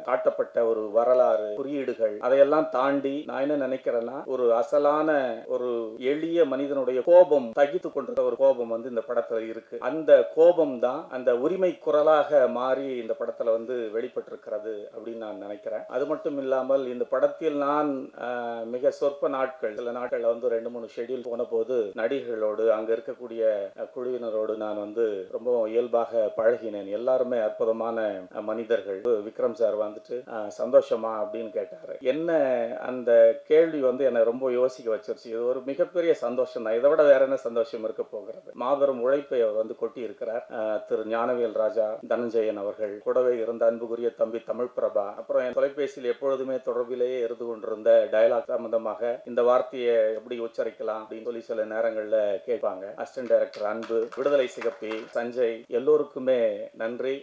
காட்டப்பட்ட ஒரு வரலாறு, குறியீடுகள், அதையெல்லாம் தாண்டி நான் என்ன நினைக்கிறேன்னா, ஒரு அசலான ஒரு எளிய மனிதனுடைய கோபம், தகித்து கொண்டிருந்த ஒரு கோபம் வந்து இந்த படத்துல இருக்கு. அந்த கோபம் தான் அந்த உரிமை குரலாக மாறி இந்த படத்துல வந்து வெளிப்பட்டிருக்கிறது அப்படின்னு நான் நினைக்கிறேன். அது மட்டும் இல்லாமல் இந்த படத்தில் நான் மிக சொற்ப நாட்கள், சில நாட்கள் வந்து 2-3 ஷெட்யூல் போன போது நடிகர்களோடு அங்க இருக்கக்கூடிய குழுவினரோடு நான் வந்து ரொம்ப இயல்பாக பழகினேன். எல்லாருமே அற்புதமான மனிதர்கள். விக்ரம் சார் வந்துட்டு சந்தோஷமா அப்படின்னு கேட்டாரு. என்ன அந்த கேள்வி வந்து என்னை ரொம்ப யோசிக்க வச்சிருச்சு. இது ஒரு மிகப்பெரிய சந்தோஷம் தான். இதை விட வேற என்ன சந்தோஷம் இருக்க போகிறது? மாபெரும் உழைப்பை அவர் வந்து கொட்டி இருக்கிறார். திரு ஞானவேல் ராஜா, தனஞ்சயன் அவர்கள், கூடவே இருந்த அன்புக்குரிய தம்பி தமிழ் பிரபா, அப்புறம் என் தொலைபேசியில் எப்பொழுதுமே தொடர்பிலேயே இருந்து கொண்டிருந்த டயலாக் சம்பந்தமாக இந்த வார்த்தையை எப்படி உச்சரிக்கலாம் அப்படின்னு சொல்லி சில நேரங்கள்ல கேட்பாங்க. அசிஸ்டன்ட் டைரக்டர் அன்பு, விடுதலை சிகப்பி, சஞ்சய், எல்லோருக்குமே நன்றி.